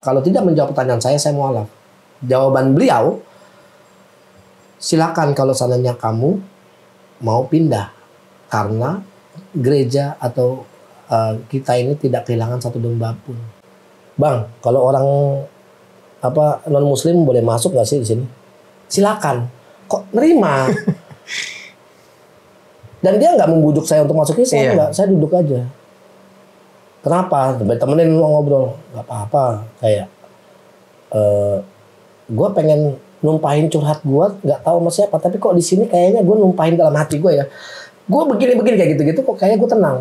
Kalau tidak menjawab pertanyaan saya mualaf. Jawaban beliau, silakan kalau seandainya kamu mau pindah karena gereja atau kita ini tidak kehilangan satu domba pun. Bang, kalau orang non muslim boleh masuk nggak sih di sini? Silakan. Kok nerima? Dan dia nggak membujuk saya untuk masuk Islam, enggak. Saya duduk aja. Kenapa? Temenin ngobrol, nggak apa-apa. Kayak gue pengen numpahin curhat gue, nggak tahu sama siapa, tapi kok di sini kayaknya gue numpahin dalam hati gue ya. Gue begini kayak gitu kok kayaknya gue tenang.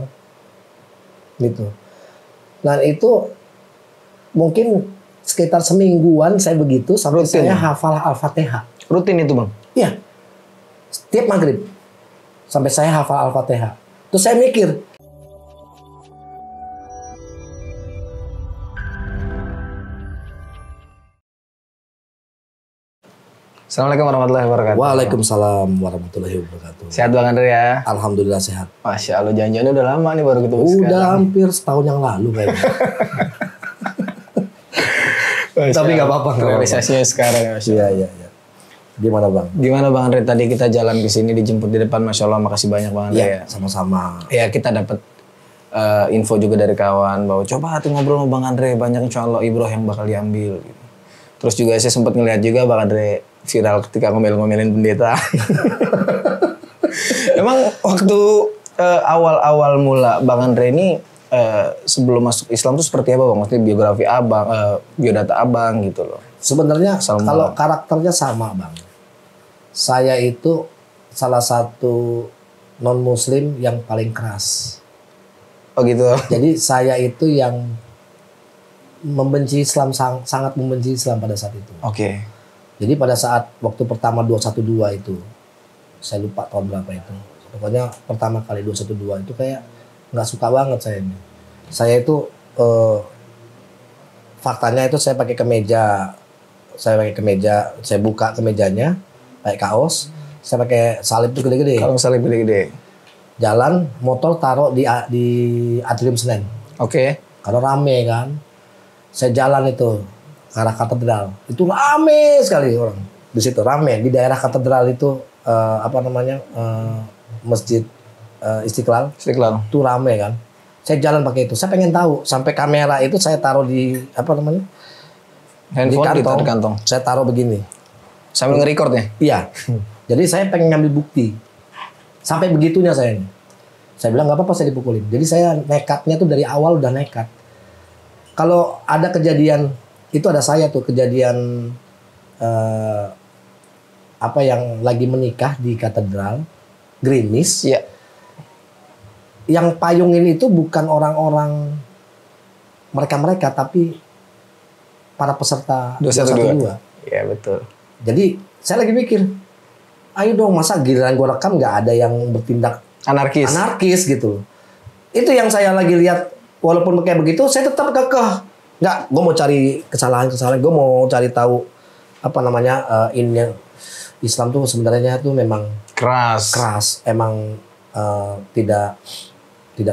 Gitu. Dan itu mungkin sekitar semingguan saya begitu sampai rutin. Saya hafal Al-Fatihah. Rutin itu, Bang? Iya. Setiap maghrib sampai saya hafal Al-Fatihah. Terus saya mikir, Assalamualaikum warahmatullahi wabarakatuh. Waalaikumsalam warahmatullahi wabarakatuh. Sehat Bang Andre ya? Alhamdulillah sehat. Masya Allah, janjiannya udah lama nih baru ketemu sekarang. Udah hampir setahun yang lalu kayaknya. Tapi nggak apa-apa. Realisasinya sekarang ya. Iya. Gimana Bang? Gimana Bang Andre? Tadi kita jalan ke sini dijemput di depan, Masya Allah, makasih banyak Bang Andre ya. Sama-sama. Ya kita dapat info juga dari kawan bahwa coba hati ngobrol sama Bang Andre, banyak Insya Allah ibroh yang bakal diambil. Gitu. Terus juga saya sempat ngeliat juga Bang Andre viral ketika ngomel-ngomelin pendeta. Emang waktu awal-awal mula Bang Andre ini sebelum masuk Islam itu seperti apa Bang? Maksudnya biografi Abang, biodata Abang gitu loh. Sebenarnya kalau karakternya sama Bang. Saya itu salah satu non-muslim yang paling keras. Oh gitu. Jadi saya itu yang membenci Islam, sangat membenci Islam pada saat itu. Oke. Jadi pada saat waktu pertama 212 itu, saya lupa tahun berapa itu. Pokoknya pertama kali 212 itu kayak nggak suka banget saya ini. Saya itu faktanya itu saya pakai kemeja, saya buka kemejanya, pakai kaos, saya pakai salib itu gede-gede. Kalau salib gede-gede. Jalan motor taruh di Atrium Senen. Oke. Kalau rame kan, saya jalan itu ke arah katedral, itu rame sekali orang di situ, rame di daerah katedral itu masjid Istiqlal itu rame kan. Saya jalan pakai itu, saya pengen tahu, sampai kamera itu saya taruh di handphone, di kantong. Saya taruh begini sambil nge-record ya. Iya. Jadi saya pengen ngambil bukti, sampai begitunya saya bilang nggak apa-apa saya dipukulin. Jadi saya nekatnya tuh dari awal udah nekat. Kalau ada kejadian itu ada saya tuh kejadian yang lagi menikah di katedral Gerimis. Iya. Yang payungin itu bukan orang-orang mereka tapi para peserta 212. Iya betul. Jadi saya lagi mikir, ayo dong, masa giliran gue rekam nggak ada yang bertindak anarkis gitu. Itu yang saya lagi lihat, walaupun kayak begitu saya tetap kekeh. Nggak, gue mau cari kesalahan, gue mau cari tahu ini Islam tuh sebenarnya tuh memang keras, emang tidak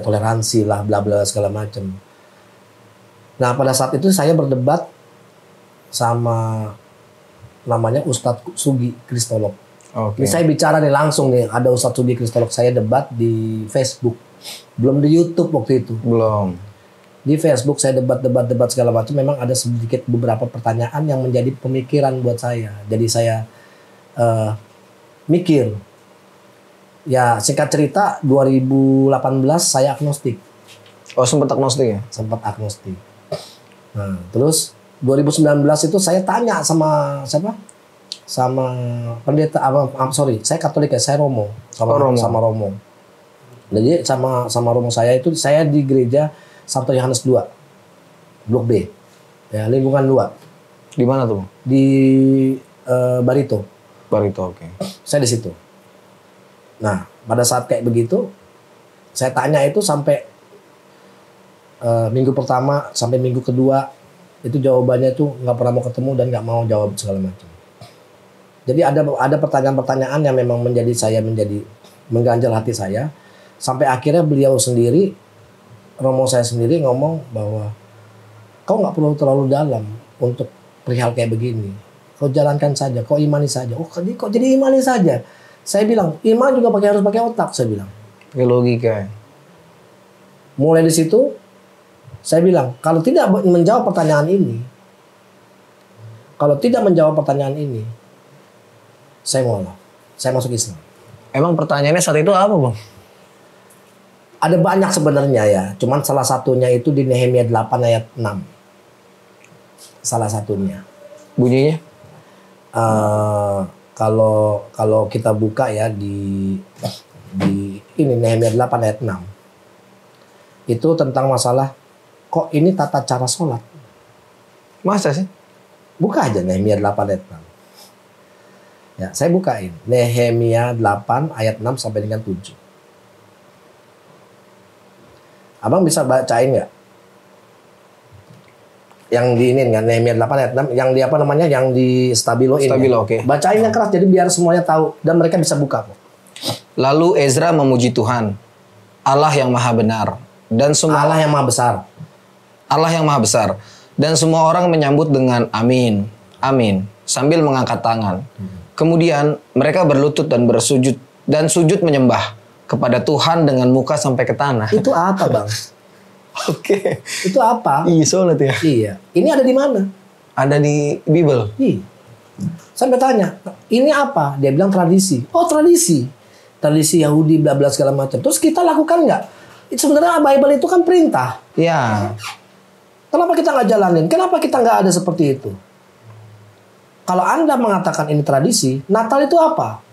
toleransi lah, bla bla segala macam. Nah pada saat itu saya berdebat sama namanya Ustadz Sugi Kristolog. Okay. Ini saya bicara nih langsung nih, ada Ustadz Sugi Kristolog, saya debat di Facebook, belum di YouTube waktu itu. Belum. Di Facebook saya debat segala macam. Memang ada sedikit beberapa pertanyaan yang menjadi pemikiran buat saya. Jadi saya mikir. Ya singkat cerita 2018 saya agnostik. Oh sempat agnostik ya? Sempat agnostik. Nah terus 2019 itu saya tanya sama siapa? Sama pendeta saya Katolik ya, saya Romo. Sama Romo. Jadi sama Romo saya itu saya di gereja Santo Yohanes 2, Blok B, ya lingkungan 2. Di mana tuh? Di Barito. Barito, oke. Saya di situ. Nah, pada saat kayak begitu, saya tanya itu sampai minggu pertama sampai minggu kedua itu jawabannya itu nggak pernah mau ketemu dan nggak mau jawab segala macam. Jadi ada pertanyaan-pertanyaan yang memang menjadi mengganjal hati saya, sampai akhirnya beliau sendiri, Romo saya sendiri ngomong bahwa kau nggak perlu terlalu dalam. untuk perihal kayak begini. Kau jalankan saja, kau imani saja. Oh, kok jadi imani saja? Saya bilang, iman juga harus pakai otak, saya bilang. Pakai logika. Mulai di situ, saya bilang, kalau tidak menjawab pertanyaan ini, saya ngolah. Saya masuk Islam. Emang pertanyaannya saat itu apa, Bang? Ada banyak sebenarnya ya. Cuman salah satunya itu di Nehemia 8 ayat 6. Salah satunya. Bunyinya? Kalau kita buka ya di ini Nehemia 8 ayat 6. Itu tentang masalah kok ini tata cara sholat. Masa sih? Buka aja Nehemia 8 ayat 6. Ya, saya bukain. Nehemia 8 ayat 6 sampai dengan 7. Abang bisa bacain nggak? Yang di ini kan Nehemia 8 ayat 6, yang di apa namanya? Yang di Stabilo ini. Stabilo, oke. Bacain yang keras jadi biar semuanya tahu dan mereka bisa buka kok. Lalu Ezra memuji Tuhan, Allah yang maha benar, dan semua Allah yang maha besar. Allah yang maha besar. Dan semua orang menyambut dengan amin, amin, sambil mengangkat tangan. Kemudian mereka berlutut dan bersujud dan sujud menyembah kepada Tuhan dengan muka sampai ke tanah. Itu apa, Bang? Oke. Itu apa? Iya, sholat ya. Iya. Ini ada di mana? Ada di Bible. Iya. Saya bertanya, ini apa? Dia bilang tradisi. Oh, tradisi. Tradisi Yahudi, bla bla segala macam. Terus kita lakukan nggak? Sebenarnya Bible itu kan perintah. Ya. Kenapa kita nggak jalanin? Kenapa kita nggak ada seperti itu? Kalau Anda mengatakan ini tradisi, Natal itu apa?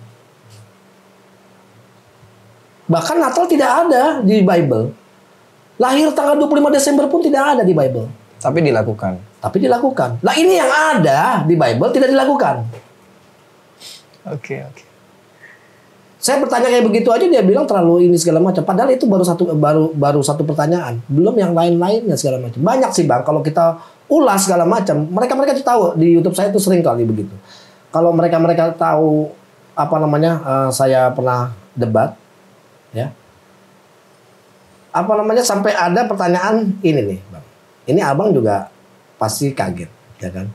Bahkan Natal tidak ada di Bible. Lahir tanggal 25 Desember pun tidak ada di Bible. Tapi dilakukan. Tapi dilakukan. Nah ini yang ada di Bible tidak dilakukan. Oke. Saya bertanya kayak begitu aja dia bilang terlalu ini segala macam. Padahal itu baru satu pertanyaan. Belum yang lain-lainnya segala macam. Banyak sih Bang kalau kita ulas segala macam. Mereka itu tahu di YouTube saya itu sering kali begitu. Kalau mereka tahu apa namanya saya pernah debat ya. Apa namanya sampai ada pertanyaan ini nih, Bang. Ini Abang juga pasti kaget, ya kan?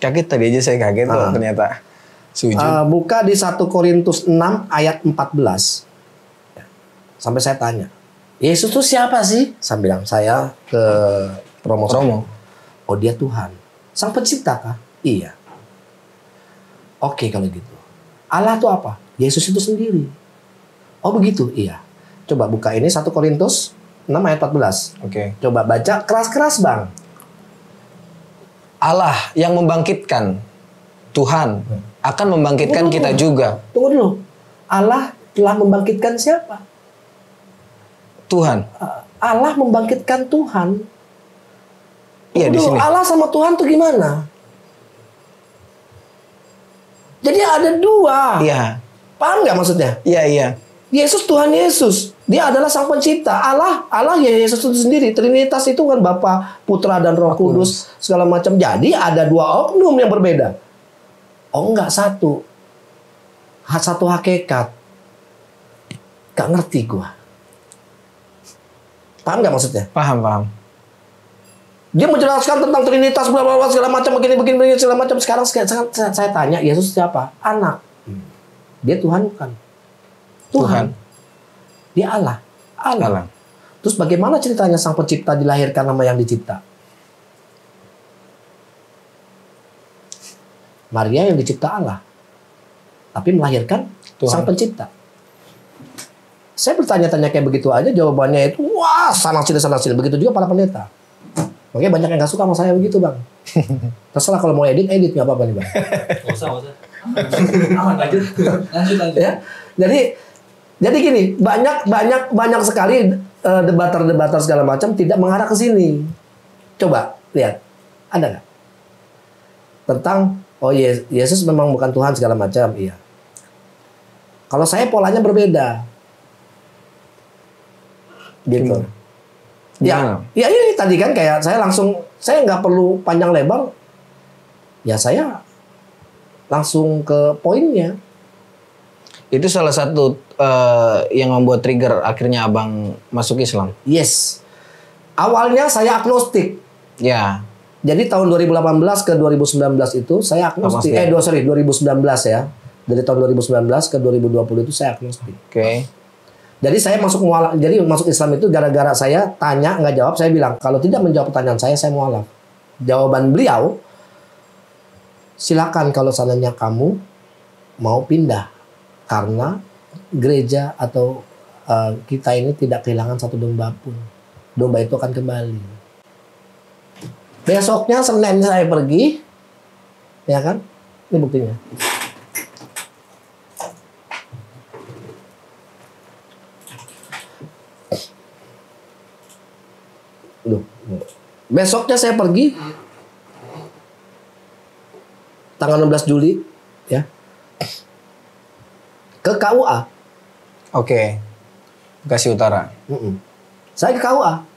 Kaget tadi aja saya kaget loh ternyata. Sujud. Buka di 1 Korintus 6 ayat 14. Sampai saya tanya, Yesus itu siapa sih? Saya bilang, saya ke promo. Oh dia Tuhan. Sang pencipta kah? Iya. Oke kalau gitu. Allah itu apa? Yesus itu sendiri. Oh begitu? Iya. Coba buka ini 1 Korintus 6 ayat 14. Oke. Coba baca keras-keras Bang. Allah yang membangkitkan Tuhan akan membangkitkan kita juga. Tunggu dulu. Allah telah membangkitkan siapa? Tuhan. Allah membangkitkan Tuhan. Iya di sini. Allah sama Tuhan tuh gimana? Jadi ada dua. Iya. Paham nggak maksudnya? Iya. Yesus Tuhan Yesus. Dia adalah sang pencipta. Allah ya Yesus itu sendiri. Trinitas itu kan Bapa, Putra dan Roh Kudus segala macam. Jadi ada dua oknum yang berbeda. Oh enggak satu. Satu hakikat. Gak ngerti gua. Paham nggak maksudnya? Paham. Dia menjelaskan tentang Trinitas bla bla segala macam begini segala macam. Sekarang saya tanya Yesus siapa? Anak. Dia Tuhan bukan? Tuhan. Dia Allah. Terus bagaimana ceritanya sang pencipta dilahirkan sama yang dicipta? Maria yang dicipta Allah. Tapi melahirkan Tuhan. Sang pencipta. Saya bertanya-tanya kayak begitu aja jawabannya itu wah sana sini begitu juga para pendeta. Makanya banyak yang gak suka sama saya begitu Bang. Terserah kalau mau edit nggak apa-apa nih Bang. Gak usah. Aman lanjut ya. Jadi gini banyak sekali debater segala macam tidak mengarah ke sini. Coba lihat ada nggak tentang Yesus memang bukan Tuhan segala macam iya. Kalau saya polanya berbeda. Gitu. Ya ini tadi kan kayak saya nggak perlu panjang lebar. Ya saya langsung ke poinnya. Itu salah satu yang membuat trigger akhirnya Abang masuk Islam. Yes. Awalnya saya agnostik. Ya. Jadi tahun 2018 ke 2019 itu saya agnostik. 2019 ya. Dari tahun 2019 ke 2020 itu saya agnostik. Oke. Jadi saya masuk mualaf. Jadi masuk Islam itu gara-gara saya tanya nggak jawab, saya bilang kalau tidak menjawab pertanyaan saya mualaf. Jawaban beliau, silakan kalau seandainya kamu mau pindah karena gereja atau kita ini tidak kehilangan satu domba pun. Domba itu akan kembali. Besoknya Senin saya pergi, ya kan? Ini buktinya. Besoknya saya pergi tanggal 16 Juli ya ke KUA. Oke. Bekasi Utara. Saya ke KUA.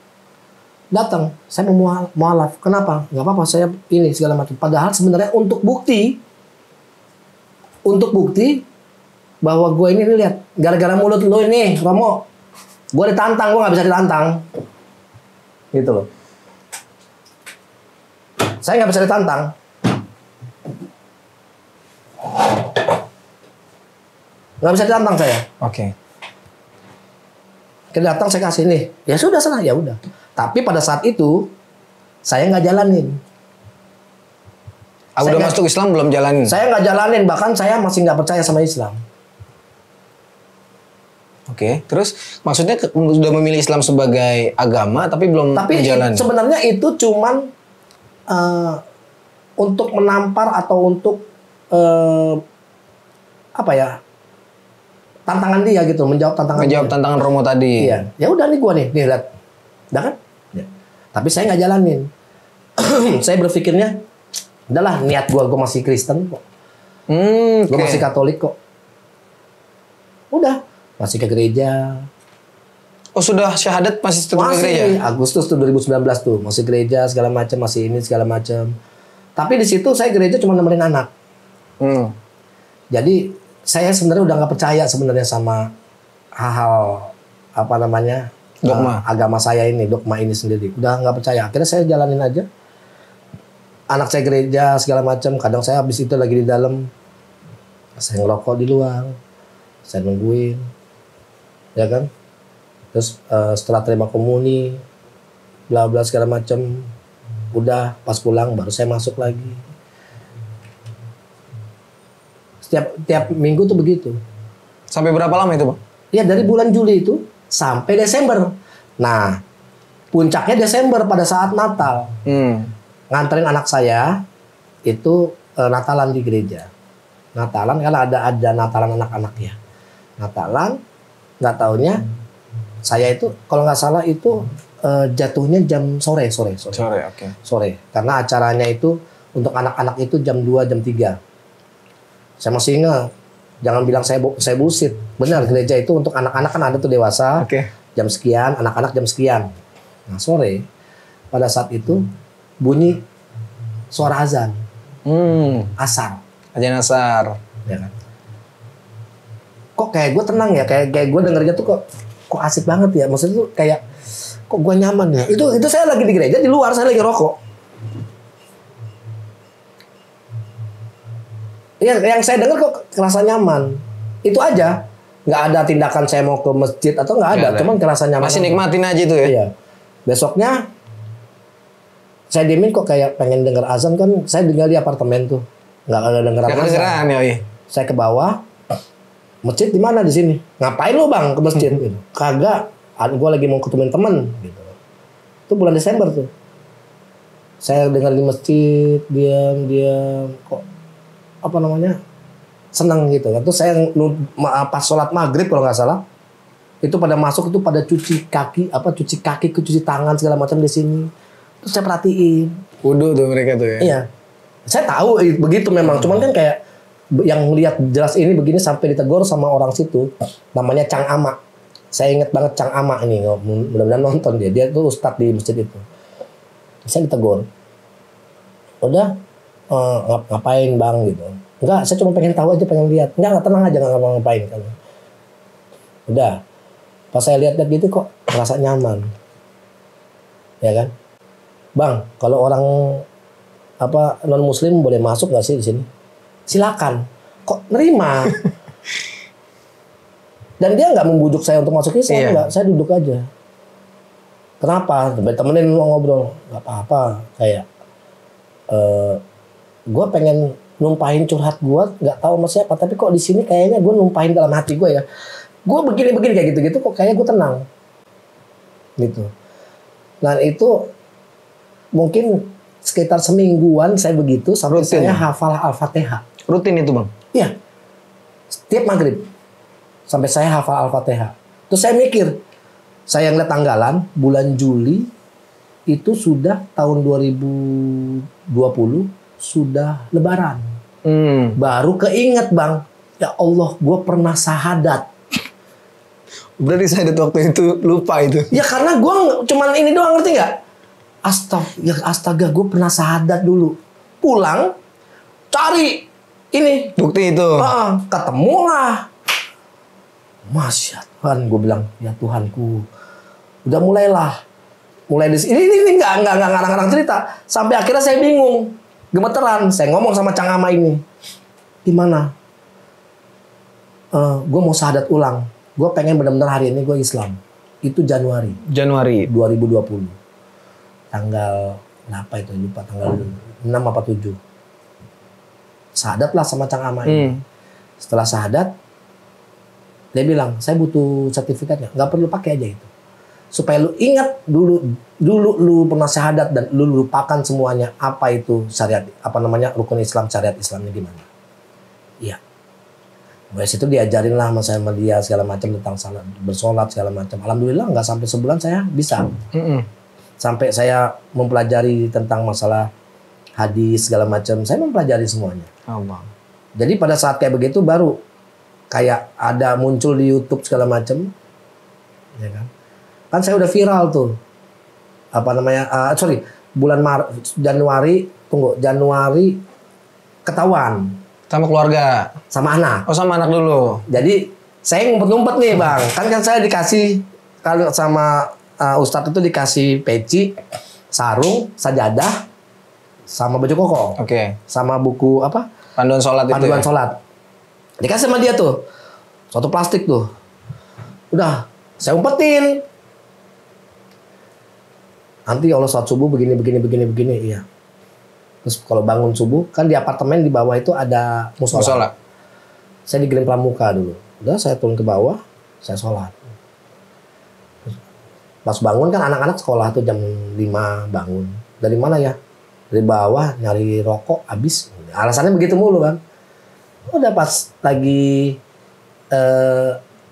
Datang, saya mau mualaf. Kenapa? Nggak apa-apa, saya ini segala macam. Padahal sebenarnya untuk bukti bahwa gue ini lihat gara-gara mulut lo ini, Romo, gue ditantang, gue nggak bisa ditantang. Gitu loh. Saya nggak bisa ditantang. Nggak bisa ditantang saya. Oke. Kita datang saya kasih nih. Ya sudah sana, ya udah. Tapi pada saat itu saya nggak jalanin. Udah masuk Islam belum jalanin? Saya nggak jalanin, bahkan saya masih nggak percaya sama Islam. Oke, terus maksudnya sudah memilih Islam sebagai agama tapi belum menjalani. Tapi sebenarnya itu cuman untuk menampar atau untuk apa ya, tantangan dia gitu, menjawab tantangan Romo tadi. Iya, ya udah nih gua nih lihat, udah kan? Ya. Tapi saya nggak jalanin. Saya berpikirnya, udahlah niat gua masih Kristen kok, gua masih Katolik kok, udah masih ke gereja. Oh sudah syahadat masih tetap ke gereja? Agustus tuh 2019 tuh masih gereja segala macam, masih ini segala macam. Tapi di situ saya gereja cuma nemenin anak. Jadi saya sebenarnya udah nggak percaya sebenarnya sama hal-hal apa namanya dogma agama saya ini, dogma ini sendiri. Udah nggak percaya. Akhirnya saya jalanin aja. Anak saya gereja segala macam. Kadang saya habis itu lagi di dalam, saya ngerokok di luar, saya nungguin, ya kan. Terus setelah terima komuni, bla bla segala macam, udah pas pulang baru saya masuk lagi. Tiap minggu tuh begitu. Sampai berapa lama itu, Bang? Ya dari bulan Juli itu sampai Desember. Nah, puncaknya Desember pada saat Natal. Nganterin anak saya itu Natalan di gereja. Natalan karena ada Natalan anak-anak ya. Natalan, nggak taunya saya itu kalau nggak salah itu jatuhnya jam sore. Oke. Sore. Karena acaranya itu untuk anak-anak itu jam 2, jam 3. Saya masih ingat. Jangan bilang saya bullshit. Benar, gereja itu untuk anak-anak kan ada tuh dewasa. Oke. Jam sekian, anak-anak jam sekian. Nah, sore pada saat itu bunyi suara azan. Asar. Azan asar. Ya kan? Kok kayak gue tenang ya, kayak gue dengernya tuh kok asik banget ya. Maksudnya tuh kayak kok gue nyaman ya. Itu saya lagi di gereja, di luar saya lagi rokok. Yang saya dengar kok kerasa nyaman. Itu aja. Nggak ada tindakan saya mau ke masjid atau nggak ada. Cuman kerasa nyaman. Masih nikmatin aja itu ya? Iya. Besoknya saya diemin kok kayak pengen denger azan kan. Saya tinggal di apartemen tuh. Nggak ada denger azan. Saya ke bawah. Masjid di mana di sini? Ngapain lu bang ke masjid? Gitu. Kagak. Gue lagi mau ketemuin temen. Gitu. Itu bulan Desember tuh. Saya dengar di masjid. Diam. Kok apa namanya, senang gitu kan. Terus saya pas sholat maghrib kalau nggak salah itu pada masuk itu pada cuci kaki, cuci tangan segala macam di sini. Terus saya perhatiin wudu tuh mereka tuh ya. Iya, saya tahu begitu memang. Cuman kan kayak yang lihat jelas ini begini sampai ditegur sama orang situ, namanya Cang Ama. Saya ingat banget Cang Ama ini, mudah-mudahan nonton dia tuh ustadz di masjid itu. Saya ditegur, udah ngapain bang gitu. Enggak, saya cuma pengen tahu aja, pengen lihat. Enggak tenang aja, nggak ngapain kan. Udah, pas saya lihat gitu kok merasa nyaman, ya kan, bang. Kalau orang non muslim boleh masuk nggak sih di sini? Silakan. Kok nerima? Dan dia nggak membujuk saya untuk masuk Islam, nggak. Saya duduk aja. Kenapa? Temenin ngobrol, nggak apa-apa. Kayak gue pengen numpahin curhat gue, nggak tahu sama siapa. Tapi kok di sini kayaknya gue numpahin dalam hati gue ya. Gue begini-begini kayak gitu-gitu, kok kayaknya gue tenang. Gitu. Dan itu mungkin sekitar semingguan saya begitu sampai saya hafal Al-Fatihah. Rutin itu bang? Iya. Setiap maghrib. Sampai saya hafal Al-Fatihah. Terus saya mikir, saya ngeliat tanggalan, bulan Juli itu sudah tahun 2020 sudah lebaran. Baru keinget bang, ya Allah gue pernah sahadat. Berarti sahadat waktu itu lupa itu? Ya karena gue cuman ini doang, ngerti gak? Astaga gue pernah sahadat dulu. Pulang, cari ini. Bukti itu? Ketemulah. Masya Tuhan, gue bilang, ya Tuhanku, udah mulailah, mulai di sini ini nggak ngarang-ngarang cerita, sampai akhirnya saya bingung, gemeteran, saya ngomong sama Cang Ama ini, gimana? Gue mau syahadat ulang, gue pengen benar-benar hari ini gue Islam, itu Januari 2020, tanggal apa itu lupa, tanggal 6 apa 7, syahadat lah sama Cang Ama ini, setelah syahadat. Dia bilang, saya butuh sertifikatnya. Nggak perlu pakai aja itu. Supaya lu ingat dulu lu pernah syahadat dan lu lupakan semuanya apa itu syariat, apa namanya rukun Islam, syariat Islamnya gimana. Iya. Dari situ diajarin lah sama dia segala macam tentang salat, bersolat segala macam. Alhamdulillah nggak sampai sebulan saya bisa. Sampai saya mempelajari tentang masalah hadis segala macam. Saya mempelajari semuanya. Allah. Jadi pada saat kayak begitu baru kayak ada muncul di YouTube segala macam, ya kan? Kan saya udah viral tuh, apa namanya? Bulan Januari ketahuan. Sama keluarga? Sama anak. Oh sama anak dulu. Jadi saya ngumpet-ngumpet nih bang, kan saya dikasih kalau sama Ustadz itu dikasih peci, sarung, sajadah, sama baju koko. Oke. Sama buku apa? Panduan sholat itu. Panduan sholat. Dikasih sama dia tuh suatu plastik tuh, udah saya umpetin. Nanti Allah sholat subuh begini, iya. Terus kalau bangun subuh kan di apartemen di bawah itu ada musola. Saya di Green Pramuka dulu. Udah saya turun ke bawah, saya sholat. Pas bangun kan anak-anak sekolah tuh jam 5 bangun. Dari mana ya? Dari bawah nyari rokok habis. Alasannya begitu mulu kan. Udah pas lagi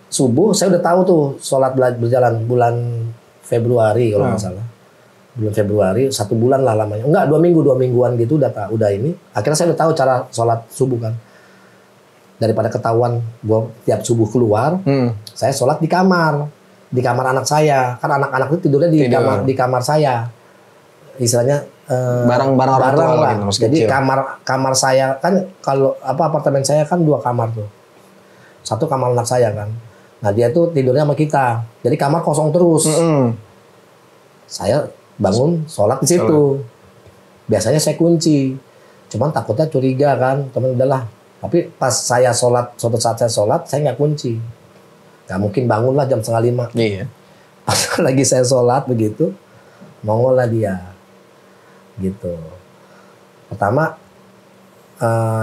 subuh, saya udah tahu tuh sholat berjalan bulan Februari kalau nggak salah. Bulan Februari, 1 bulan lah lamanya. Enggak, 2 mingguan gitu udah ini. Akhirnya saya udah tahu cara sholat subuh kan. Daripada ketahuan gua tiap subuh keluar, saya sholat di kamar anak saya. Kan anak-anak itu tidurnya di kamar saya. Istilahnya barang-barang orang tua lah. Jadi kamar saya kan kalau apartemen saya kan 2 kamar tuh. 1 kamar anak saya kan. Nah dia tuh tidurnya sama kita. Jadi kamar kosong terus. Saya bangun sholat di situ. Biasanya saya kunci. Cuman takutnya curiga kan. Temen udahlah. Tapi pas saya sholat, suatu saat saya sholat, saya nggak kunci. Nggak mungkin bangun lah jam 4:30. Iya. Pas lagi saya sholat begitu, nongol lah dia. Gitu. Pertama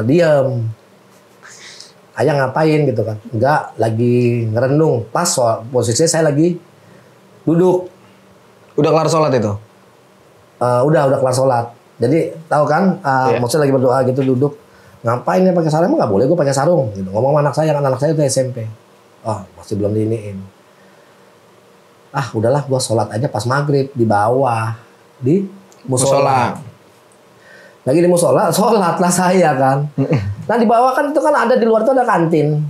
diam. Ayah ngapain gitu kan? Enggak, lagi ngerenung. Pas posisinya saya lagi duduk. Udah kelar sholat itu? Udah kelar sholat. Jadi tahu kan, maksudnya lagi berdoa gitu duduk. Ngapain ya pakai sarung? Nggak boleh gue pakai sarung. Gitu. Ngomong sama anak saya, kan anak saya itu SMP. Masih belum diiniin. Udahlah, gue sholat aja pas maghrib di bawah di musola. Lagi di musola, sholat lah saya kan. Nah di bawah kan itu kan ada, di luar itu ada kantin.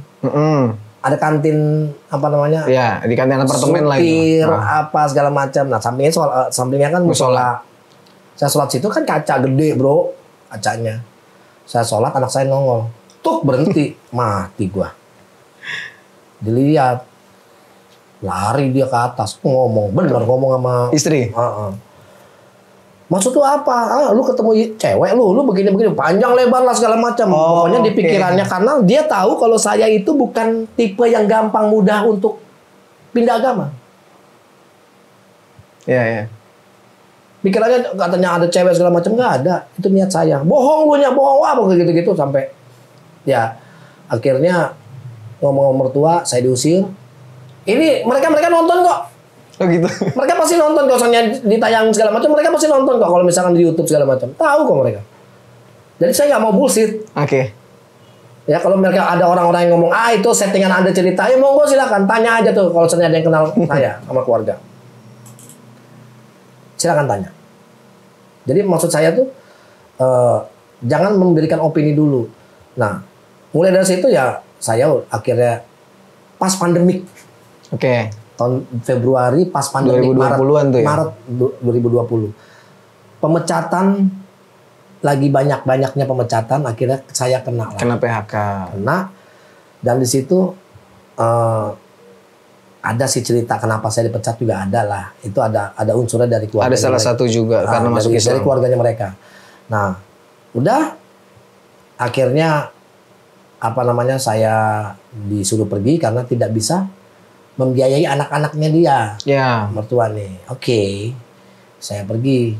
Ada kantin apa namanya? Ya, di kantin apartemen lah itu. Apa segala macam. Nah sampingnya kan musola. Saya sholat situ kan kaca gede bro, kacanya. Saya sholat, anak saya nongol. Tuh berhenti, mati gua. Dilihat, lari dia ke atas, ngomong sama istri. Maksud lu apa? Lu ketemu cewek lu begini-begini panjang lebar lah segala macam. Pokoknya di pikirannya karena dia tahu kalau saya itu bukan tipe yang gampang mudah untuk pindah agama. Iya. Pikirannya katanya ada cewek segala macam, nggak ada. Itu niat saya. Bohong lu nya, bohong apa gitu-gitu sampai ya akhirnya ngomong mertua saya diusir. Ini mereka nonton kok. Oh gitu. Mereka pasti nonton kalau misalnya ditayang segala macam, mereka pasti nonton kok kalau misalkan di YouTube segala macam. Tahu kok mereka. Jadi saya nggak mau bullshit. Oke. Ya kalau mereka ada orang-orang yang ngomong, itu settingan Anda cerita, ya monggo silakan tanya aja tuh kalau misalnya ada yang kenal saya sama keluarga. Silakan tanya. Jadi maksud saya tuh jangan memberikan opini dulu. Nah, mulai dari situ ya saya akhirnya pas pandemik. Oke. Tahun Februari pas pandemi 2020-an tuh ya? Maret 2020. Pemecatan lagi banyak-banyaknya pemecatan, akhirnya saya kena lah. Kena PHK. Kena, dan di situ ada sih cerita kenapa saya dipecat juga ada lah. Itu ada unsurnya dari keluarga. Ada salah satu juga karena masuk Islam. Dari keluarganya mereka. Nah, udah akhirnya saya disuruh pergi karena tidak bisa membiayai anak-anaknya dia. Ya. Mertua nih. Oke. Saya pergi.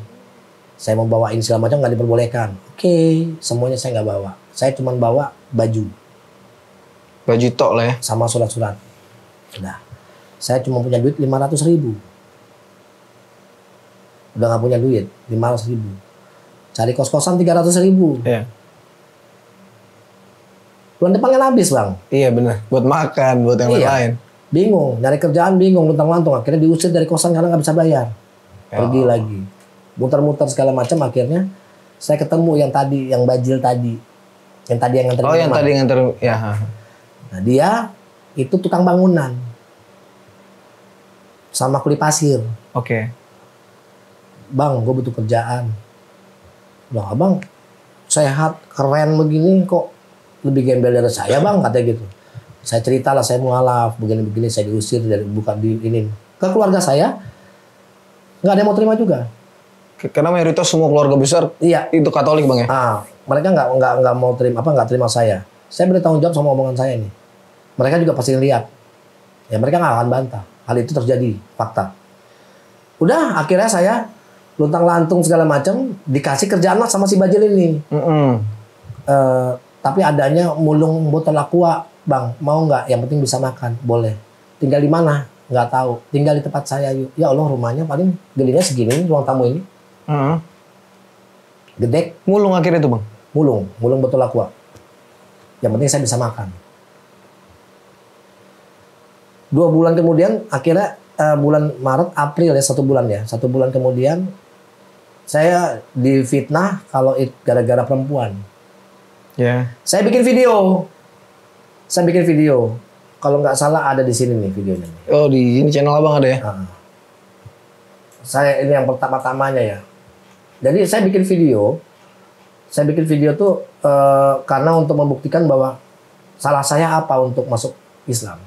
Saya mau bawain segala macam nggak diperbolehkan. Oke. Semuanya saya nggak bawa. Saya cuma bawa baju. Baju tok lah ya. Sama surat-surat. Udah. Saya cuma punya duit 500.000. Udah nggak punya duit 500.000. Cari kos-kosan 300.000. Iya. Bulan depan kan habis, Bang. Iya benar. Buat makan, buat yang lain. Bingung, nyari kerjaan bingung, luntang-lantung. Akhirnya diusir dari kosan karena nggak bisa bayar. Pergi lagi. Muter-muter segala macam, akhirnya saya ketemu yang tadi, yang bajil tadi. Yang tadi yang nganter. Oh, yang tadi nganter. Ya. Nah, dia itu tukang bangunan. Sama kuli pasir. Oke. Bang, gue butuh kerjaan. Loh, abang sehat, keren begini kok lebih gembel dari saya, Bang, katanya gitu. Saya cerita lah, saya mualaf, begini-begini, saya diusir dari bukan di ini. Ke keluarga saya, nggak ada yang mau terima juga. Karena mayoritas semua keluarga besar itu Katolik, Bang ya. Mereka nggak mau terima, nggak terima saya. Saya bertanggung jawab sama omongan saya nih. Mereka juga pasti lihat. Ya mereka nggak akan bantah. Hal itu terjadi, fakta. Udah, akhirnya saya luntang-lantung segala macam, dikasih kerjaan lah sama si bajil ini. Tapi adanya mulung botol aqua, Bang, mau nggak? Yang penting bisa makan, boleh. Tinggal di mana? Nggak tahu. Tinggal di tempat saya yuk. Ya Allah, rumahnya paling gedenya segini, ruang tamu ini. Gedek. Mulung akhirnya tuh, Bang? Mulung botol aqua. Yang penting saya bisa makan. 2 bulan kemudian, akhirnya bulan Maret, April ya, 1 bulan ya. 1 bulan kemudian, saya difitnah kalau gara-gara perempuan. Ya. Saya bikin video. Kalau nggak salah ada di sini nih videonya. Oh, di ini channel Abang ada ya? Saya ini yang pertama-tamanya ya. Jadi saya bikin video. Saya bikin video tuh karena untuk membuktikan bahwa salah saya apa untuk masuk Islam.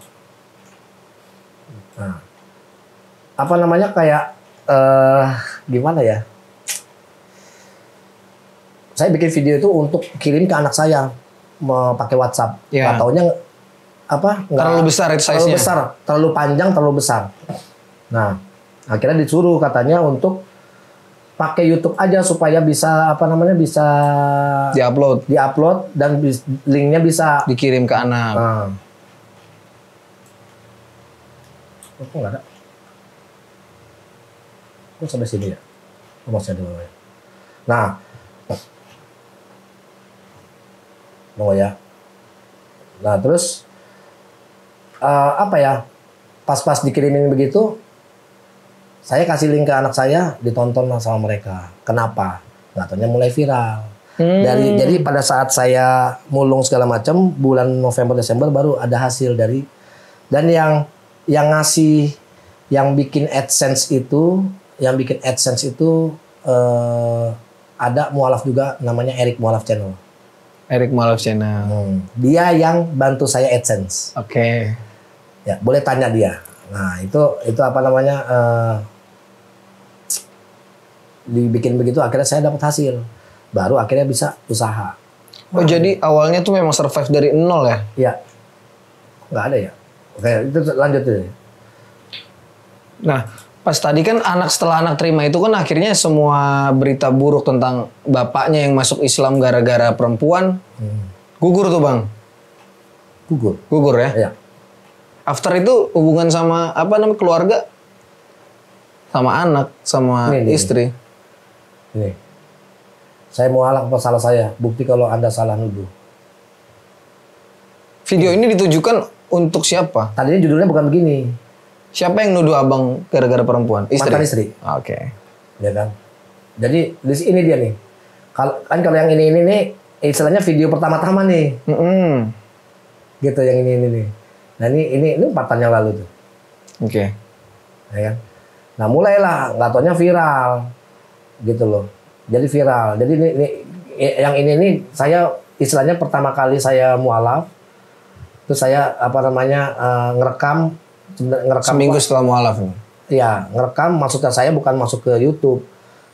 Nah, apa namanya kayak gimana ya? Saya bikin video itu untuk kirim ke anak saya pakai WhatsApp. Yeah. Nggak taunya apa? Terlalu besar itu size-nya. Terlalu besar, terlalu panjang, terlalu besar. Nah, akhirnya disuruh katanya untuk pakai YouTube aja supaya bisa bisa diupload dan linknya bisa dikirim ke anak. Kok nggak ada? Kok sampai sini ya? Masih ada bawahnya. Nah, ya. Nah terus pas dikirimin begitu, saya kasih link ke anak saya, ditonton sama mereka. Kenapa? Nggak taunya mulai viral. Jadi pada saat saya mulung segala macam, bulan November Desember baru ada hasil dari, dan yang ngasih, yang bikin AdSense itu ada mualaf juga, namanya Erik Mualaf Channel. Erik Mualaf Channel. Dia yang bantu saya AdSense. Oke. Ya, boleh tanya dia. Nah, itu apa namanya? dibikin begitu akhirnya saya dapat hasil. Baru akhirnya bisa usaha. Oh jadi awalnya tuh memang survive dari nol ya? Iya. Nggak ada ya. Oke, itu lanjut deh. Nah, pas tadi kan setelah anak terima itu kan akhirnya semua berita buruk tentang bapaknya yang masuk Islam gara-gara perempuan gugur tuh Bang. Gugur ya? Iya. After itu hubungan sama keluarga, sama anak, sama istri. Ini. Saya mau mualaf apa salah saya? Bukti kalau Anda salah nuduh. Video ini ditujukan untuk siapa? Tadinya judulnya bukan begini. Siapa yang nuduh abang gara-gara perempuan? Istri? Mantan istri. Oke. Ya kan? Jadi di sini dia nih. Kalau yang ini nih istilahnya video pertama-tama nih. Gitu yang ini nih. Nah ini 4 tahun yang lalu tuh. Oke. Ya kan? Nah mulailah nggak taunya viral. Gitu loh. Jadi viral. Jadi yang ini nih saya istilahnya pertama kali saya mualaf. Terus saya ngerekam seminggu setelah mualaf. Iya, ngerekam maksudnya saya bukan masuk ke YouTube.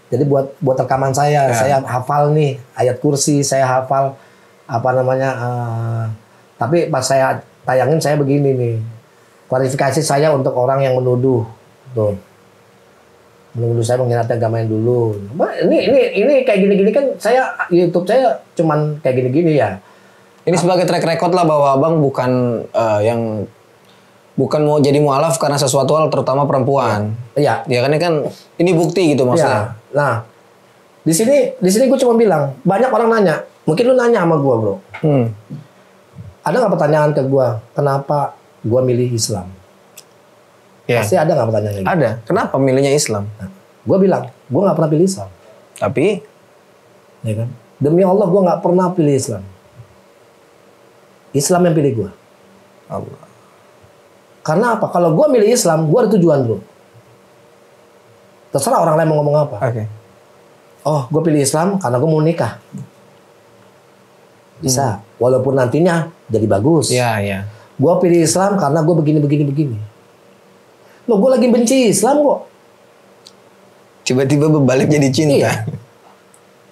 Jadi buat rekaman saya, saya hafal nih ayat kursi, saya hafal tapi pas saya tayangin saya begini nih. Klarifikasi saya untuk orang yang menuduh. Tuh. Menuduh saya menghina agama yang dulu. Ini kayak gini-gini kan saya YouTube saya cuman kayak gini-gini ya. Ini sebagai track record lah bahwa abang bukan bukan mau jadi mualaf karena sesuatu hal terutama perempuan. Iya. Ya kan ini bukti gitu maksudnya. Ya. Nah, di sini gue cuma bilang, banyak orang nanya, mungkin lu nanya sama gue bro. Ada nggak pertanyaan ke gue, kenapa gue milih Islam? Ya. Pasti ada nggak pertanyaan gitu? Ada. Kenapa milihnya Islam? Nah, gue bilang, gue nggak pernah pilih Islam. Tapi, ya kan? Demi Allah gue nggak pernah pilih Islam. Islam yang pilih gue. Allah. Karena apa? Kalau gue milih Islam, gue ada tujuan bro. Terserah orang lain mau ngomong apa. Oke. Oh, gue pilih Islam karena gue mau nikah. Bisa. Walaupun nantinya jadi bagus. Iya. Gue pilih Islam karena gue begini. Loh, gue lagi benci Islam kok. Tiba-tiba berbalik jadi cinta. Iya.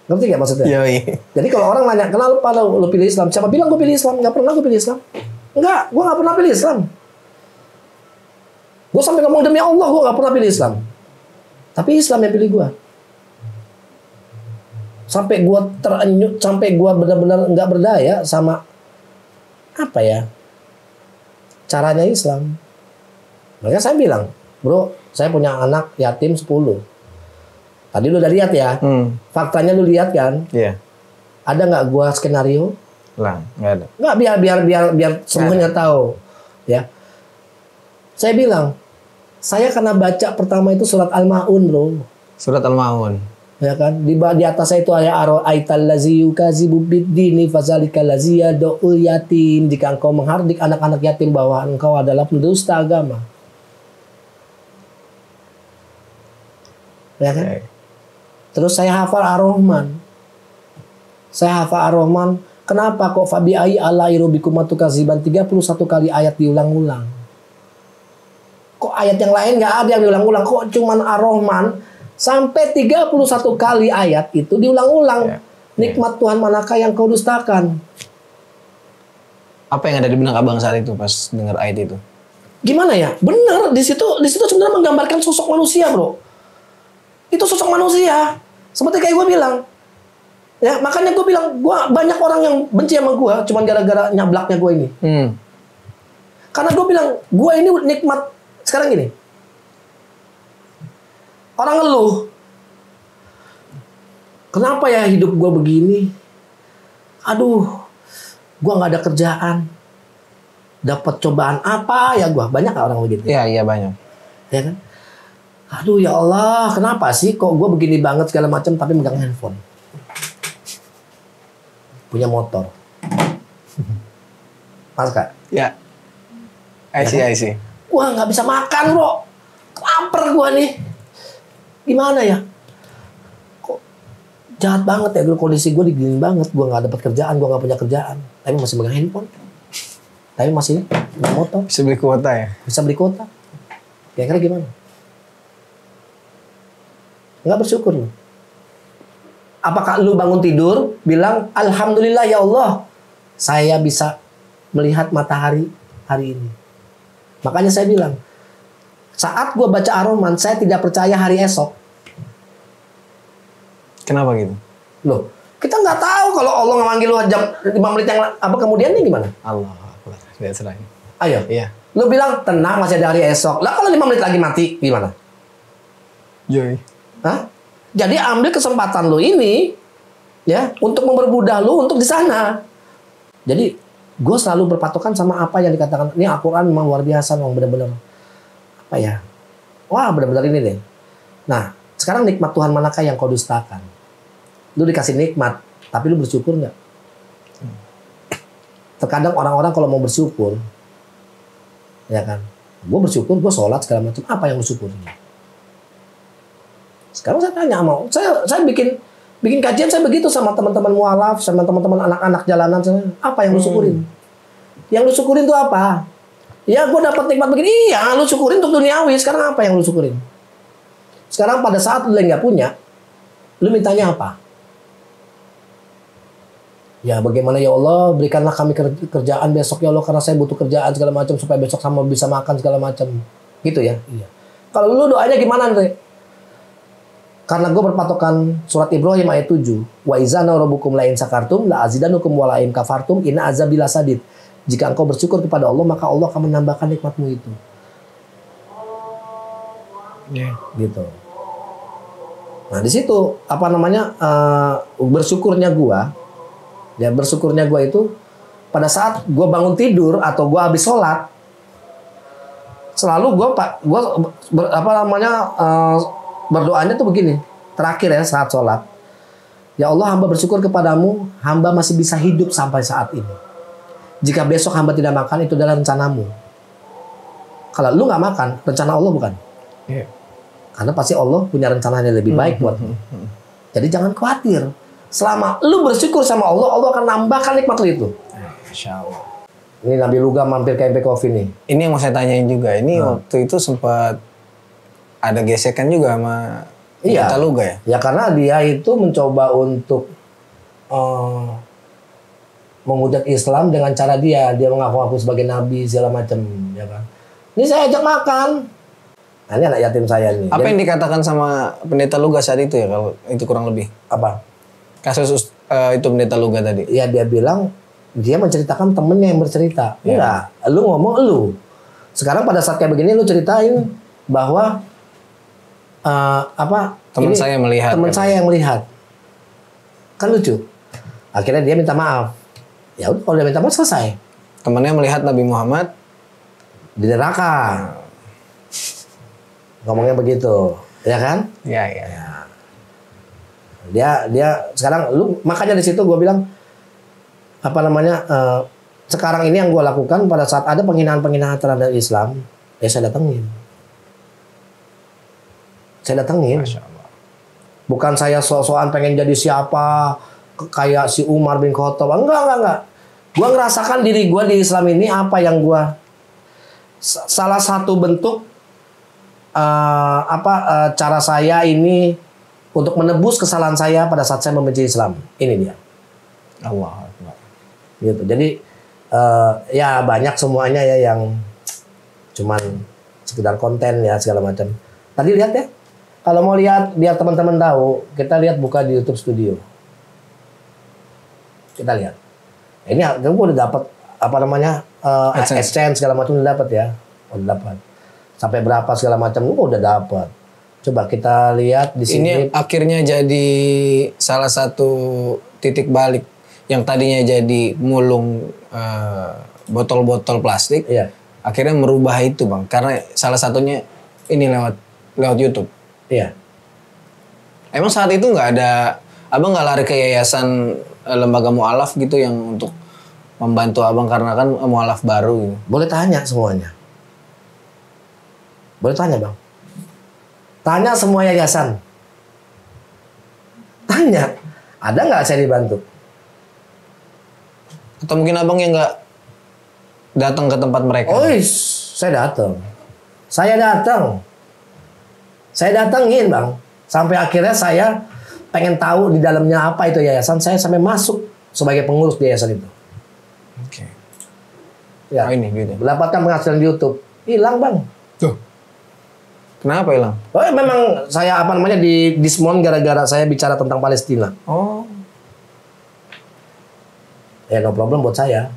Ngerti gak maksudnya? Yoi. Jadi kalau orang nanya, kenapa lo pilih Islam? Siapa bilang gue pilih Islam? Gak pernah gue pilih Islam. Enggak, gue gak pernah pilih Islam. Gue sampai ngomong demi Allah, gue gak pernah pilih Islam. Tapi Islam yang pilih gue. Sampai gue terenyut, sampai gue benar-benar gak berdaya sama caranya Islam. Makanya saya bilang, bro, saya punya anak yatim 10. Tadi lu udah lihat ya, faktanya lu lihat kan? Iya. Ada nggak gua skenario? Lah, nggak ada. Nggak, biar semuanya tahu, ya. Saya bilang, saya karena baca pertama itu surat Al-Maun, bro. Surat Al-Maun. Ya kan? Di atas saya itu aital lazi yukazibu biddini fazalikal lazi yad'ul yatim. Jika engkau menghardik anak-anak yatim bahwa engkau adalah pendusta agama. Ya kan? Okay. Terus saya hafal Ar-Rahman. Kenapa kok fabi ai ala irobikum matukaziban 31 kali ayat diulang-ulang? Kok ayat yang lain nggak ada yang diulang-ulang? Kok cuman Ar-Rahman sampai 31 kali ayat itu diulang-ulang? Nikmat Tuhan manakah yang kau dustakan? Apa yang ada di benak abang saat itu pas dengar ayat itu? Gimana ya? Bener, di situ sebenarnya menggambarkan sosok manusia, bro. Itu sosok manusia. Seperti kayak gue bilang. Ya, makanya gue bilang, banyak orang yang benci sama gue cuman gara-gara nyablaknya gue ini. Karena gue bilang, gue ini nikmat. Sekarang gini. Orang ngeluh. Kenapa ya hidup gue begini? Aduh, gue gak ada kerjaan. Dapat cobaan apa ya gue? Banyak gak orang begitu? Iya banyak. Ya kan? Aduh ya Allah, kenapa sih kok gue begini banget segala macam tapi megang handphone, punya motor, pas kak? Ya, I see. Wah nggak bisa makan bro, lapar gue nih, gimana ya? Kok jahat banget ya dulu kondisi gue digini banget, gue nggak dapat kerjaan, gue nggak punya kerjaan, tapi masih megang handphone, tapi masih punya motor, bisa beli kuota ya? Bisa beli kuota, kira-kira gimana? Nggak bersyukur loh. Apakah lu bangun tidur bilang alhamdulillah ya Allah saya bisa melihat matahari hari ini. Makanya saya bilang saat gue baca Ar-Rahman saya tidak percaya hari esok. Kenapa gitu? Loh, kita nggak tahu kalau Allah ngemanggil lu jam 5 menit yang apa kemudiannya gimana? Allah Akbar. Lihat selain. Ayo. Iya. Lu bilang tenang masih ada hari esok. Lah kalau 5 menit lagi mati gimana? Joy. Hah? Jadi ambil kesempatan lu ini ya untuk mempermudah lu untuk di sana. Jadi gue selalu berpatokan sama apa yang dikatakan. Ini Al-Quran memang luar biasa, memang benar-benar apa ya? Wah benar-benar ini deh. Nah sekarang nikmat Tuhan manakah yang kau dustakan? Lu dikasih nikmat, tapi lu bersyukur nggak? Terkadang orang-orang kalau mau bersyukur, ya kan? Gue bersyukur, gue sholat segala macam. Apa yang lu syukuri? Sekarang saya tanya sama, saya bikin kajian saya begitu sama teman-teman mualaf, sama teman-teman anak-anak jalanan. Apa yang lu syukurin? Yang lu syukurin itu apa? Ya gue dapat nikmat begini, iya lu syukurin untuk duniawi. Sekarang apa yang lu syukurin? Sekarang pada saat lu nggak punya, lu mintanya apa? Ya bagaimana ya Allah berikanlah kami kerjaan besok ya Allah karena saya butuh kerjaan segala macam supaya besok sama bisa makan segala macam gitu ya. Iya. Kalau lu doanya gimana Andre? Karena gue berpatokan surat Ibrahim ayat 7. Wa izana rabbukum la in sakartum la azidanukum wa la in kafartum inna azabi lasadid. Jika engkau bersyukur kepada Allah maka Allah akan menambahkan nikmatmu itu. Gitu. Nah di situ apa namanya bersyukurnya gue itu pada saat gue bangun tidur atau gue habis sholat selalu gue berdoanya tuh begini terakhir ya saat sholat. Ya Allah hamba bersyukur kepadamu hamba masih bisa hidup sampai saat ini. Jika besok hamba tidak makan itu adalah rencanamu. Kalau lu nggak makan rencana Allah bukan? Yeah. Karena pasti Allah punya rencananya lebih baik buatmu. Jadi jangan khawatir. Selama lu bersyukur sama Allah, Allah akan nambahkan nikmat lu itu. Masya Allah. Ini Nabi Luga mampir ke MP Coffee nih. Ini yang mau saya tanyain juga. Ini waktu itu sempat ada gesekan juga sama Pendeta Luga ya? Ya karena dia itu mencoba untuk menghujat Islam dengan cara dia mengaku-ngaku sebagai nabi segala macam, ya kan. Ini saya ajak makan. Nah, ini anak yatim saya nih. Apa yang dikatakan sama Pendeta Luga saat itu ya kalau itu kurang lebih? Apa? Kasus itu Pendeta Luga tadi. Ya dia bilang dia menceritakan temennya yang bercerita. Enggak, lu ngomong lu. Sekarang pada saat kayak begini lu ceritain bahwa teman saya melihat. Teman saya yang melihat. Kan lucu. Akhirnya dia minta maaf. Ya udah kalau dia minta maaf selesai. Temannya melihat Nabi Muhammad di neraka. Ngomongnya begitu, ya kan? Iya. Dia sekarang lu makanya di situ gue bilang sekarang ini yang gue lakukan pada saat ada penghinaan terhadap Islam ya saya datengin. Masya Allah. Bukan saya sok-sokan pengen jadi siapa kayak si Umar bin Khattab, enggak. Gue ngerasakan diri gue di Islam ini apa yang gue salah satu bentuk cara saya ini untuk menebus kesalahan saya pada saat saya membenci Islam. Ini dia. Allah Akbar. Gitu. Jadi ya banyak semuanya ya yang cuman sekedar konten ya segala macam. Tadi lihat ya. Kalau mau lihat biar teman-teman tahu, kita lihat buka di YouTube Studio. Kita lihat. Ini kamu udah dapat AdSense segala macam udah dapat ya. Udah dapat. Sampai berapa segala macam udah dapat. Coba kita lihat di sini. Ini akhirnya jadi salah satu titik balik yang tadinya jadi mulung botol-botol plastik. Iya. Akhirnya merubah itu, Bang. Karena salah satunya ini lewat YouTube. Iya. Emang saat itu nggak ada, Abang nggak lari ke yayasan lembaga mualaf gitu yang untuk membantu Abang karena kan mualaf baru gitu. Boleh tanya semuanya. Boleh tanya Bang. Tanya semua yayasan. Tanya. Ada nggak saya dibantu? Atau mungkin Abang yang nggak datang ke tempat mereka? Oh, saya datang. Saya datangin Bang. Sampai akhirnya saya pengen tahu di dalamnya apa itu yayasan, saya sampai masuk sebagai pengurus di yayasan itu. Oke. Ya. Oh, ini gitu. Mendapatkan penghasilan di YouTube. Hilang, Bang. Tuh. Kenapa hilang? Oh, memang saya di dismon gara-gara saya bicara tentang Palestina. Oh. Ya no problem buat saya.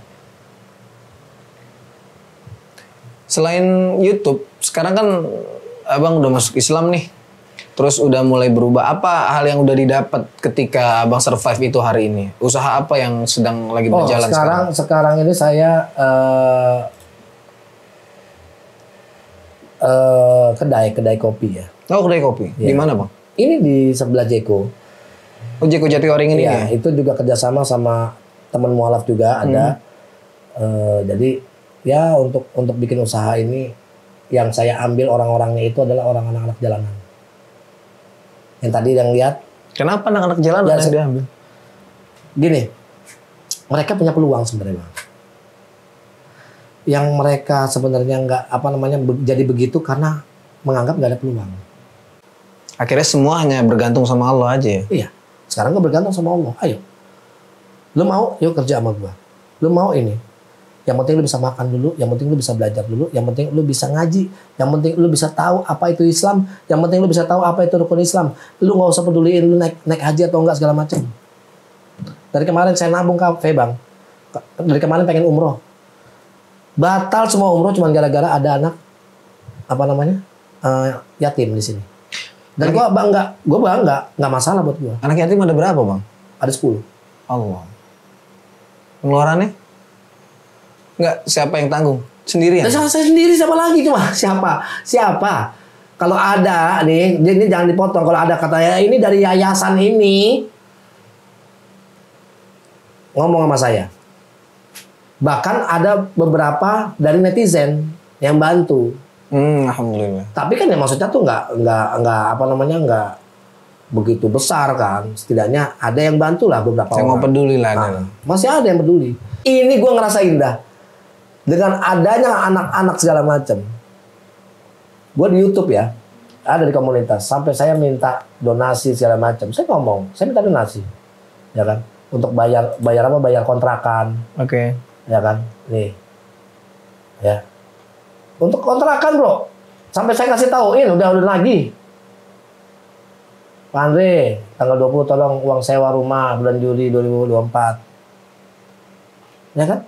Selain YouTube, sekarang kan Abang udah masuk Islam nih. Terus udah mulai berubah. Apa hal yang udah didapat ketika Abang survive itu hari ini? Usaha apa yang sedang lagi berjalan sekarang? Sekarang ini saya kedai kopi ya. Oh, kedai kopi. Ya. Di mana, Bang? Ini di sebelah Jeko. Oh, Jeko Jatiwaringin ini ya? Itu juga kerjasama sama teman mualaf juga ada. Jadi ya untuk bikin usaha ini yang saya ambil orang-orangnya itu adalah orang anak-anak jalanan. Yang tadi yang lihat. Kenapa anak-anak jalanan yang diambil? Gini, mereka punya peluang sebenarnya, Bang. Yang mereka sebenarnya nggak jadi begitu karena menganggap nggak ada peluang. Akhirnya semua hanya bergantung sama Allah aja ya? Iya. Sekarang gue bergantung sama Allah. Ayo. Lu mau, yuk kerja sama gua. Lu mau ini. Yang penting lu bisa makan dulu, yang penting lu bisa belajar dulu, yang penting lu bisa ngaji, yang penting lu bisa tahu apa itu Islam, yang penting lu bisa tahu apa itu rukun Islam. Lu nggak usah peduliin lu naik haji atau enggak segala macam. Dari kemarin saya nabung kafe, Bang. Dari kemarin pengen umroh. Batal semua umroh cuma gara-gara ada anak yatim di sini. Dan gua bangga, nggak masalah buat gua. Anak yatim ada berapa, Bang? Ada 10. Allah. Pengeluarannya? Enggak, siapa yang tanggung? Sendirian? Saya sendiri, siapa lagi cuma? Siapa? Kalau ada nih, ini jangan dipotong. Kalau ada katanya ini dari yayasan ini ngomong sama saya. Bahkan ada beberapa dari netizen yang bantu. Alhamdulillah. Tapi kan ya maksudnya tuh nggak begitu besar kan. Setidaknya ada yang bantu lah beberapa Saya orang. mau peduli lah. Masih ada yang peduli. Ini gue ngerasa indah. Dengan adanya anak-anak segala macam. Gue di YouTube ya. Ada di komunitas. Sampai saya minta donasi segala macam. Saya ngomong. Saya minta donasi. Ya kan. Untuk bayar kontrakan. Oke. Ya kan. Nih. Ya. Untuk kontrakan bro. Sampai saya kasih tahu. Ini udah lagi. Pak Andre, tanggal 20 tolong uang sewa rumah bulan Juli 2024. Ya kan?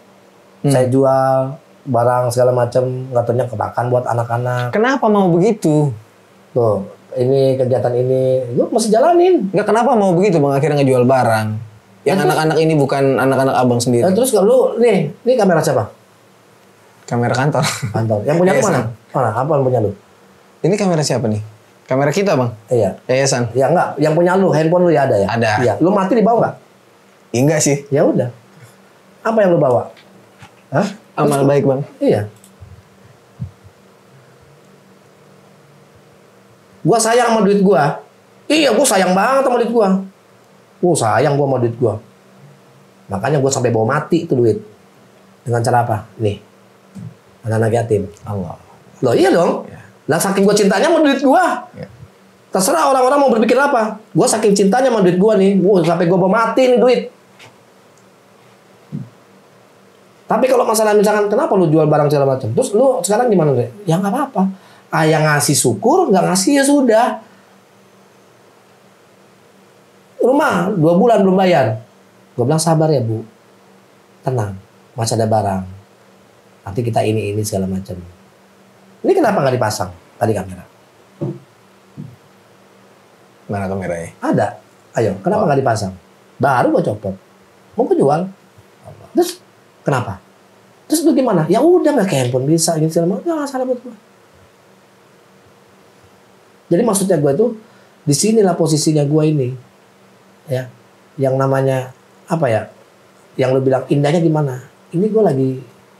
Saya jual barang segala macam, nggak ternyata kebakan buat anak-anak. Kenapa mau begitu? Tuh, ini kegiatan ini, gue masih jalanin. Enggak, kenapa mau begitu Bang akhirnya ngejual barang? Yang anak-anak ini bukan anak-anak Abang sendiri. Terus kalau lu, ini kamera siapa? Kamera kantor. Kantor. Yang punya lu mana? Mana? Apa yang punya lu? Ini kamera siapa nih? Kamera kita Bang? Iya. Yayasan? Ya enggak, yang punya lu, handphone lu ya ada ya? Ada. Iya. Lu mati dibawa nggak? Enggak sih. Ya udah. Apa yang lu bawa? Hah? Amal baik Bang. Iya. Gua sayang sama duit gua. Iya, gua sayang banget sama duit gua. Sayang gua sama duit gua. Makanya gua sampai bawa mati itu duit. Dengan cara apa? Nih. Anak-anak yatim. Allah. Loh iya dong. Ya. Lah saking gua cintanya sama duit gua. Ya. Terserah orang-orang mau berpikir apa. Gua saking cintanya sama duit gua nih. Sampai gua bawa mati nih duit. Tapi kalau masalah misalkan kenapa lu jual barang segala macam, terus lu sekarang gimana deh? Ya nggak apa-apa. Yang ngasih syukur, nggak ngasih ya sudah. Rumah 2 bulan belum bayar. Gue bilang sabar ya bu, tenang, masih ada barang. Nanti kita ini segala macam. Ini kenapa nggak dipasang tadi kamera? Mana kameranya? Ada. Ayo, kenapa nggak dipasang? Baru gue copot. Mau gue jual. Terus kenapa? Terus lu gimana? Ya udah nggak ke handphone bisa gitu segala macam. Nggak salah buat gue. Jadi maksudnya gue tuh di sinilah posisinya gue ini, ya, yang namanya apa ya? Yang lu bilang indahnya gimana? Ini gue lagi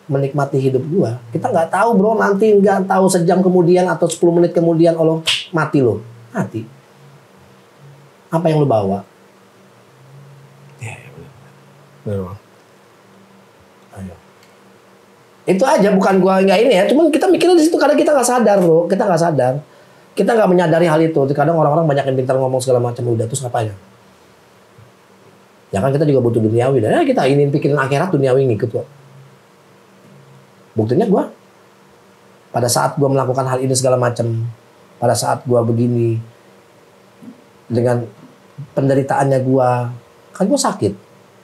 menikmati hidup gue. Kita nggak tahu bro, nanti nggak tahu sejam kemudian atau 10 menit kemudian Allah mati lo, mati. Apa yang lu bawa? Ya, benar. Ayo. Itu aja, bukan gua nggak ini ya, cuman kita mikirnya di situ karena kita nggak sadar bro, kita nggak menyadari hal itu. Kadang orang-orang banyak yang pintar ngomong segala macam udah terus ngapain? Ya kan kita juga butuh duniawi. Dan kita ingin pikirin akhirat, duniawi ngikut kok. Buktinya gue, pada saat gue melakukan hal ini segala macam, pada saat gue begini, dengan penderitaannya gue, kan gue sakit.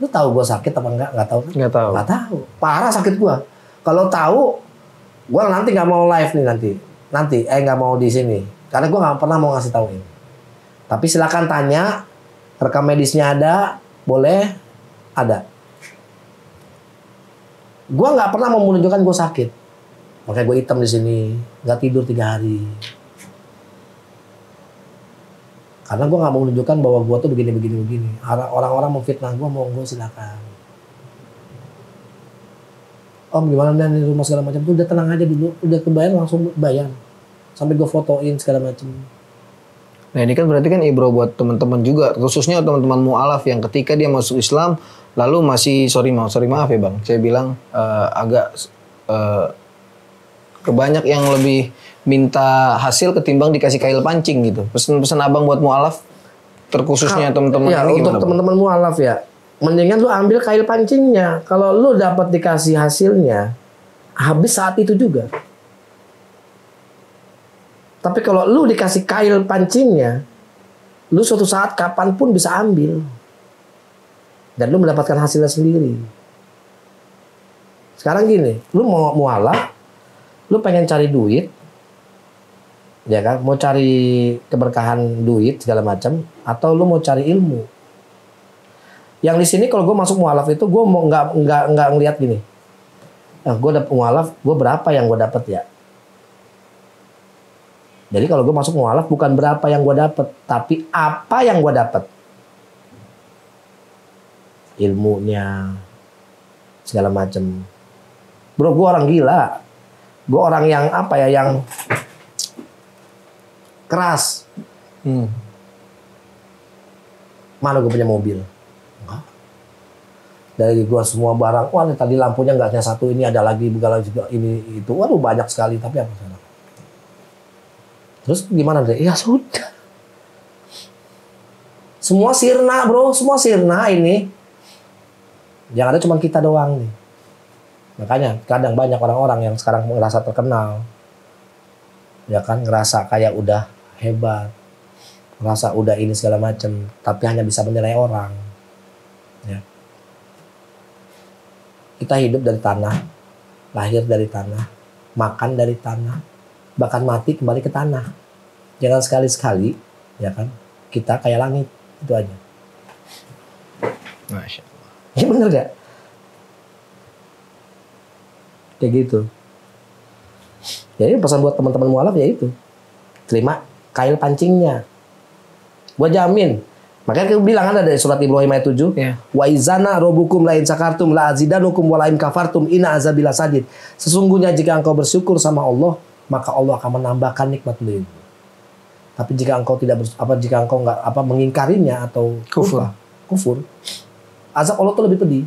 Lu tahu gue sakit apa enggak? Nggak tahu. Nggak tahu. Nggak tahu. Parah sakit gue. Kalau tahu, gue nanti nggak mau live nih nanti. Nggak mau di sini. Karena gue nggak pernah mau ngasih tauin. Tapi silakan tanya, rekam medisnya ada, boleh ada. Gue nggak pernah mau menunjukkan gue sakit. Makanya gue hitam di sini, nggak tidur 3 hari. Karena gue nggak mau menunjukkan bahwa gue tuh begini. Orang-orang mau fitnah gue, mau gue silakan. Om gimana dan di rumah segala macam tuh udah tenang aja dulu, udah kebayar langsung bayar. Sampai gue fotoin segala macam. Nah ini kan berarti kan ibro buat teman-teman juga, khususnya teman-teman mu'alaf yang ketika dia masuk Islam lalu masih sorry maaf ya bang, saya bilang agak kebanyak yang lebih minta hasil ketimbang dikasih kail pancing gitu. Pesan-pesan abang buat mu'alaf terkhususnya teman-teman ya, ini untuk teman-teman mu'alaf ya, mendingan lu ambil kail pancingnya. Kalau lu dapat dikasih hasilnya, habis saat itu juga. Tapi kalau lu dikasih kail pancingnya, lu suatu saat kapanpun bisa ambil. Dan lu mendapatkan hasilnya sendiri. Sekarang gini, lu mau mualaf, lu pengen cari duit, ya kan? Mau cari keberkahan duit segala macam, atau lu mau cari ilmu. Yang di sini kalau gue masuk mualaf itu, gue mau nggak ngelihat gini. Nah, gue dapet mualaf, gue berapa yang gue dapet ya? Jadi kalau gue masuk mualaf bukan berapa yang gue dapet, tapi apa yang gue dapet. Ilmunya, segala macam. Bro, gue orang gila. Gue orang yang apa ya, yang keras. Mana gue punya mobil? Enggak. Dari gue semua barang, wah tadi lampunya nggak hanya satu, ini ada lagi, bukan lagi ini itu. Waduh banyak sekali, tapi apa salah? Terus gimana deh? Ya sudah. Semua sirna bro, semua sirna ini. Yang ada cuma kita doang nih. Makanya kadang banyak orang-orang yang sekarang ngerasa terkenal. Ya kan, ngerasa kayak udah hebat. Ngerasa udah ini segala macam. Tapi hanya bisa menilai orang. Ya. Kita hidup dari tanah. Lahir dari tanah. Makan dari tanah. Bahkan mati kembali ke tanah. Jangan sekali-sekali, ya kan, kita kayak langit. Itu aja. Masya Allah. Ya bener gak? Kayak gitu. Jadi pesan buat teman-teman mualaf ya itu. Terima kail pancingnya. Gua jamin. Makanya kita bilang ada dari surat Ibrahim ayat 7. Yeah. Wa izana robukum la in sakartum la azidanukum wa la in kafartum inna azabila sadid. Sesungguhnya jika engkau bersyukur sama Allah, maka Allah akan menambahkan nikmat beliau. Tapi jika engkau jika engkau nggak mengingkarinya atau kufur, azab Allah itu lebih pedih.